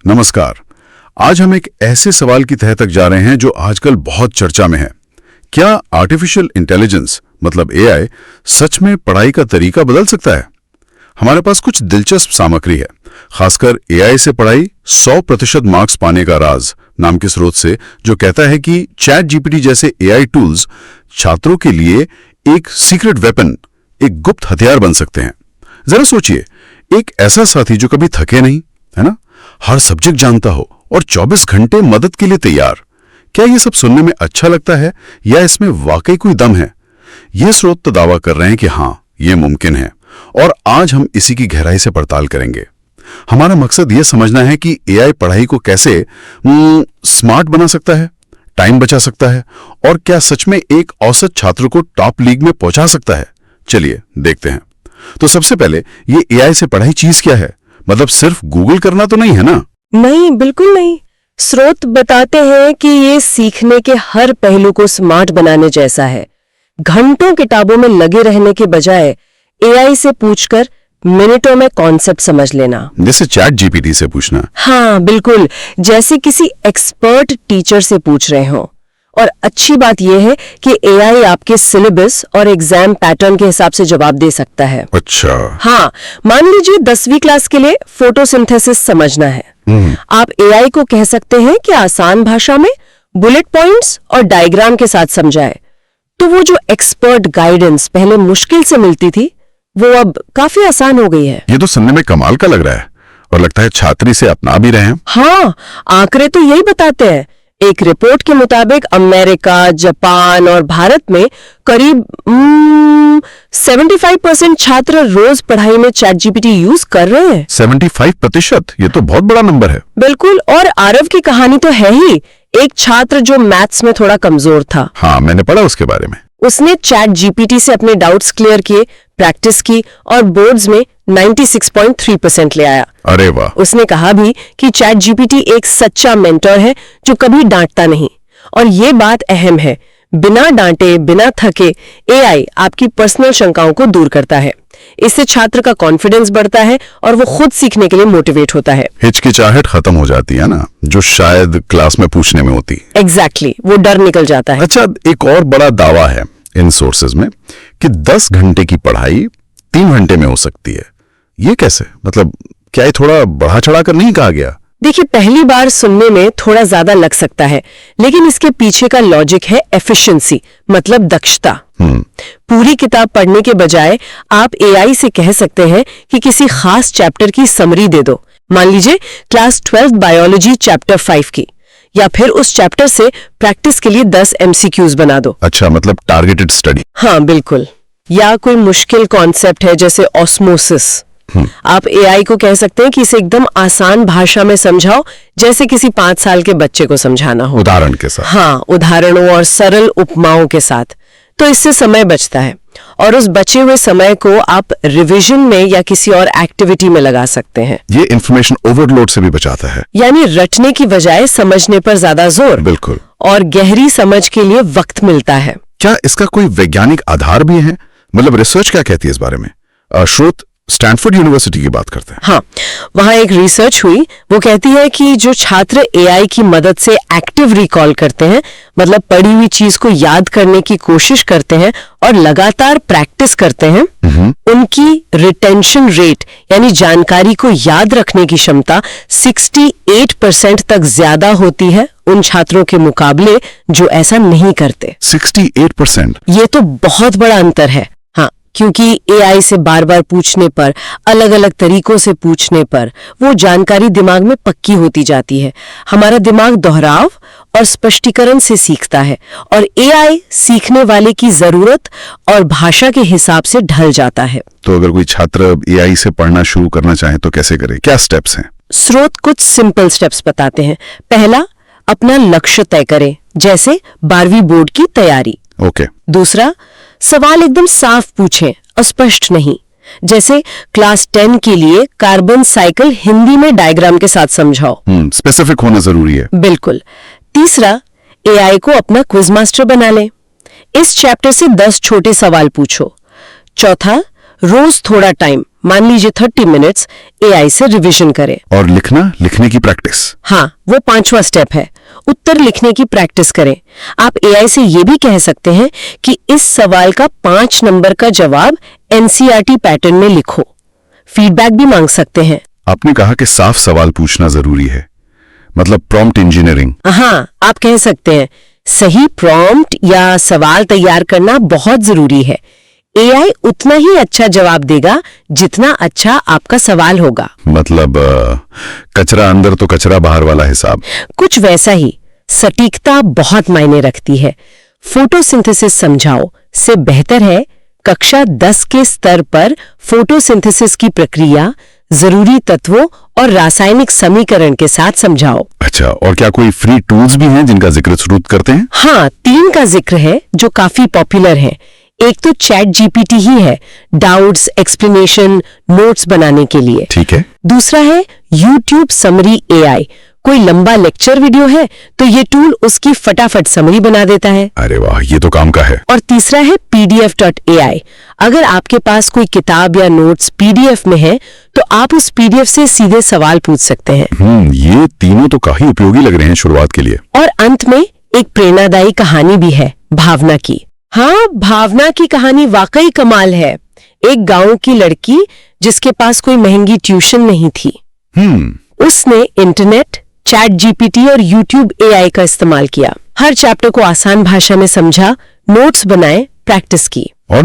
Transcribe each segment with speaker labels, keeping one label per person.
Speaker 1: नमस्कार। आज हम एक ऐसे सवाल की तह तक जा रहे हैं जो आजकल बहुत चर्चा में है। क्या आर्टिफिशियल इंटेलिजेंस मतलब एआई सच में पढ़ाई का तरीका बदल सकता है? हमारे पास कुछ दिलचस्प सामग्री है, खासकर एआई से पढ़ाई 100% मार्क्स पाने का राज नाम के स्रोत से, जो कहता है कि चैट जीपीटी जैसे एआई टूल्स छात्रों के लिए एक सीक्रेट वेपन, एक गुप्त हथियार बन सकते हैं। जरा सोचिए, एक ऐसा साथी जो कभी थके नहीं, है ना, हर सब्जेक्ट जानता हो और 24 घंटे मदद के लिए तैयार। क्या ये सब सुनने में अच्छा लगता है या इसमें वाकई कोई दम है? ये स्रोत तो दावा कर रहे हैं कि हाँ, ये मुमकिन है, और आज हम इसी की गहराई से पड़ताल करेंगे। हमारा मकसद ये समझना है कि एआई पढ़ाई को कैसे स्मार्ट बना सकता है, टाइम बचा सकता है, और क्या सच में एक औसत छात्र को टॉप लीग में पहुंचा सकता है। चलिए देखते हैं। तो सबसे पहले, ये एआई से पढ़ाई चीज क्या है? मतलब सिर्फ गूगल करना तो नहीं है ना?
Speaker 2: नहीं, बिल्कुल नहीं। स्रोत बताते हैं कि ये सीखने के हर पहलू को स्मार्ट बनाने जैसा है। घंटों किताबों में लगे रहने के बजाय एआई से पूछकर मिनटों में कॉन्सेप्ट समझ लेना।
Speaker 1: जैसे चैट जीपीटी से पूछना?
Speaker 2: हाँ, बिल्कुल, जैसे किसी एक्सपर्ट टीचर से पूछ रहे हो। और अच्छी बात यह है कि एआई आपके सिलेबस और एग्जाम पैटर्न के हिसाब से जवाब दे सकता है।
Speaker 1: अच्छा।
Speaker 2: हाँ, मान लीजिए 10वीं क्लास के लिए फोटोसिंथेसिस समझना है। आप एआई को कह सकते हैं कि आसान भाषा में बुलेट पॉइंट्स और डायग्राम के साथ समझाए। तो वो जो एक्सपर्ट गाइडेंस पहले मुश्किल से मिलती थी, वो अब काफी आसान हो गई है।
Speaker 1: ये तो सुनने में कमाल का लग रहा है, और लगता है छात्र इसे अपना भी रहे हैं।
Speaker 2: हाँ, आंकड़े तो यही बताते हैं। एक रिपोर्ट के मुताबिक अमेरिका, जापान और भारत में करीब 75% छात्र रोज पढ़ाई में चैट जीपीटी यूज कर रहे हैं।
Speaker 1: 75%? ये तो बहुत बड़ा नंबर है।
Speaker 2: बिल्कुल, और आरव की कहानी तो है ही। एक छात्र जो मैथ्स में थोड़ा कमजोर था,
Speaker 1: हाँ, मैंने पढ़ा उसके बारे में।
Speaker 2: उसने चैट जीपीटी से अपने डाउट्स क्लियर किए, प्रैक्टिस की और बोर्ड्स में 96.3% ले आया।
Speaker 1: अरे वाह!
Speaker 2: उसने कहा भी कि चैट जीपीटी एक सच्चा मेंटर है जो कभी डांटता नहीं। और ये बात अहम है, बिना डांटे, बिना थके एआई आपकी पर्सनल शंकाओं को दूर करता है। इससे छात्र का कॉन्फिडेंस बढ़ता है और वो खुद सीखने के लिए मोटिवेट होता है।
Speaker 1: हिचकिचाहट खत्म हो जाती है ना, जो शायद क्लास में पूछने में होती।
Speaker 2: एग्जैक्टली, वो डर निकल जाता है।
Speaker 1: अच्छा, एक और बड़ा दावा है इन सोर्सेज में कि 10 घंटे की पढ़ाई 3 घंटे में हो सकती है। ये कैसे? मतलब क्या ये थोड़ा बढ़ा चढ़ा कर नहीं कहा गया?
Speaker 2: देखिए, पहली बार सुनने में थोड़ा ज्यादा लग सकता है, लेकिन इसके पीछे का लॉजिक है एफिशिएंसी, मतलब दक्षता। पूरी किताब पढ़ने के बजाय आप एआई से कह सकते हैं कि किसी खास चैप्टर की समरी दे दो। मान लीजिए क्लास 12 बायोलॉजी चैप्टर 5 की, या फिर उस चैप्टर से प्रैक्टिस के लिए 10 MCQs बना दो।
Speaker 1: अच्छा, मतलब टारगेटेड स्टडी।
Speaker 2: हाँ, बिल्कुल। या कोई मुश्किल कॉन्सेप्ट है जैसे ऑस्मोसिस, आप एआई को कह सकते हैं कि इसे एकदम आसान भाषा में समझाओ, जैसे किसी 5 साल के बच्चे को समझाना हो।
Speaker 1: उदाहरण के साथ? हाँ,
Speaker 2: उदाहरणों और सरल उपमाओं के साथ। तो इससे समय बचता है, और उस बचे हुए समय को आप रिवीजन में या किसी और एक्टिविटी में लगा सकते हैं।
Speaker 1: ये इंफॉर्मेशन ओवरलोड से भी बचाता है,
Speaker 2: यानी रटने की बजाय समझने पर ज्यादा जोर।
Speaker 1: बिल्कुल।
Speaker 2: और गहरी समझ के लिए वक्त मिलता है।
Speaker 1: क्या इसका कोई वैज्ञानिक आधार भी है? मतलब रिसर्च क्या कहती है इस बारे में? स्रोत स्टैनफोर्ड यूनिवर्सिटी की बात करते हैं।
Speaker 2: हाँ, वहां एक रिसर्च हुई, वो कहती है कि जो छात्र एआई की मदद से एक्टिव रिकॉल करते हैं, मतलब पढ़ी हुई चीज को याद करने की कोशिश करते हैं और लगातार प्रैक्टिस करते हैं, उनकी रिटेंशन रेट यानी जानकारी को याद रखने की क्षमता 68% तक ज्यादा होती है उन छात्रों के मुकाबले जो ऐसा नहीं करते।
Speaker 1: 68%?
Speaker 2: ये तो बहुत बड़ा अंतर है। क्योंकि एआई से बार बार पूछने पर, अलग अलग तरीकों से पूछने पर वो जानकारी दिमाग में पक्की होती जाती है। हमारा दिमाग दोहराव और स्पष्टीकरण से सीखता है, और एआई सीखने वाले की जरूरत और भाषा के हिसाब से ढल जाता है।
Speaker 1: तो अगर कोई छात्र एआई से पढ़ना शुरू करना चाहे तो कैसे करे? क्या स्टेप्स हैं?
Speaker 2: स्रोत कुछ सिंपल स्टेप्स बताते हैं। पहला, अपना लक्ष्य तय करें, जैसे 12वीं बोर्ड की तैयारी।
Speaker 1: ओके।
Speaker 2: दूसरा, सवाल एकदम साफ पूछें, अस्पष्ट नहीं, जैसे क्लास 10 के लिए कार्बन साइकिल हिंदी में डायग्राम के साथ समझाओ।
Speaker 1: स्पेसिफिक होना जरूरी है।
Speaker 2: बिल्कुल। तीसरा, एआई को अपना क्विज मास्टर बना लें। इस चैप्टर से 10 छोटे सवाल पूछो। चौथा, रोज थोड़ा टाइम मान लीजिए 30 मिनट्स एआई से रिवीजन करें।
Speaker 1: और लिखने की प्रैक्टिस।
Speaker 2: हाँ, वो 5वां स्टेप है, उत्तर लिखने की प्रैक्टिस करें। आप एआई से ये भी कह सकते हैं कि इस सवाल का 5 नंबर का जवाब एनसीईआरटी पैटर्न में लिखो। फीडबैक भी मांग सकते हैं।
Speaker 1: आपने कहा कि साफ सवाल पूछना जरूरी है, मतलब प्रॉम्प्ट इंजीनियरिंग।
Speaker 2: हाँ, आप कह सकते हैं सही प्रॉम्प्ट या सवाल तैयार करना बहुत जरूरी है। एआई उतना ही अच्छा जवाब देगा जितना अच्छा आपका सवाल होगा।
Speaker 1: मतलब कचरा अंदर तो कचरा बाहर वाला हिसाब।
Speaker 2: कुछ वैसा ही। सटीकता बहुत मायने रखती है। फोटोसिंथेसिस समझाओ से बेहतर है कक्षा 10 के स्तर पर फोटोसिंथेसिस की प्रक्रिया जरूरी तत्वों और रासायनिक समीकरण के साथ समझाओ।
Speaker 1: अच्छा, और क्या कोई फ्री टूल्स भी हैं जिनका जिक्र श्रुत करते हैं?
Speaker 2: हाँ, 3 का जिक्र है जो काफी पॉपुलर है। एक तो चैट जीपीटी ही है, डाउट्स, एक्सप्लेनेशन, नोट्स बनाने के लिए।
Speaker 1: ठीक है।
Speaker 2: दूसरा है यूट्यूब समरी एआई। कोई लंबा लेक्चर वीडियो है तो ये टूल उसकी फटाफट समरी बना देता है।
Speaker 1: अरे वाह, ये तो काम का है।
Speaker 2: और तीसरा है pdf.ai। अगर आपके पास कोई किताब या नोट्स पीडीएफ में है तो आप उस पीडीएफ से सीधे सवाल पूछ सकते हैं।
Speaker 1: ये तीनों तो काफी उपयोगी लग रहे हैं शुरुआत के लिए।
Speaker 2: और अंत में एक प्रेरणादायी कहानी भी है, भावना की। हाँ, भावना की कहानी वाकई कमाल है। एक गांव की लड़की जिसके पास कोई महंगी ट्यूशन नहीं थी। उसने इंटरनेट, चैट जीपीटी और यूट्यूब एआई का इस्तेमाल किया। हर चैप्टर को आसान भाषा में समझा, नोट्स बनाए, प्रैक्टिस की। और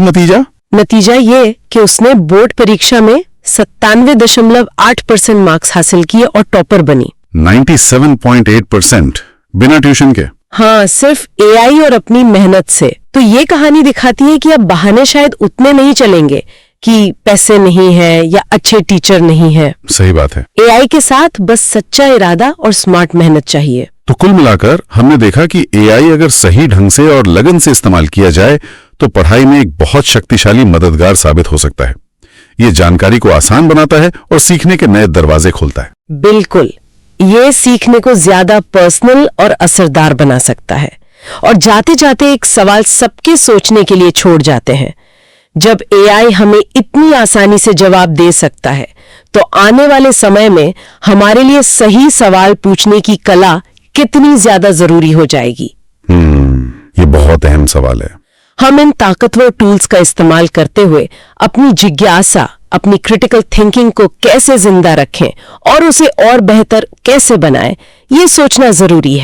Speaker 2: नतीजा ये कि उसने बोर्ड परीक्षा में 97.8% मार्क्स हासिल किए और टॉपर बनी।
Speaker 1: 97.8% बिना ट्यूशन के?
Speaker 2: हाँ, सिर्फ एआई और अपनी मेहनत से। तो ये कहानी दिखाती है कि अब बहाने शायद उतने नहीं चलेंगे कि पैसे नहीं है या अच्छे टीचर नहीं है।
Speaker 1: सही बात है।
Speaker 2: एआई के साथ बस सच्चा इरादा और स्मार्ट मेहनत चाहिए।
Speaker 1: तो कुल मिलाकर हमने देखा कि एआई अगर सही ढंग से और लगन से इस्तेमाल किया जाए तो पढ़ाई में एक बहुत शक्तिशाली मददगार साबित हो सकता है। ये जानकारी को आसान बनाता है और सीखने के नए दरवाजे खोलता है।
Speaker 2: बिल्कुल, ये सीखने को ज्यादा पर्सनल और असरदार बना सकता है। और जाते जाते एक सवाल सबके सोचने के लिए छोड़ जाते हैं। जब एआई हमें इतनी आसानी से जवाब दे सकता है तो आने वाले समय में हमारे लिए सही सवाल पूछने की कला कितनी ज्यादा जरूरी हो जाएगी।
Speaker 1: ये बहुत अहम सवाल है।
Speaker 2: हम इन ताकतवर टूल्स का इस्तेमाल करते हुए अपनी जिज्ञासा, अपनी क्रिटिकल थिंकिंग को कैसे जिंदा रखें और उसे और बेहतर कैसे बनाएं, ये सोचना जरूरी है।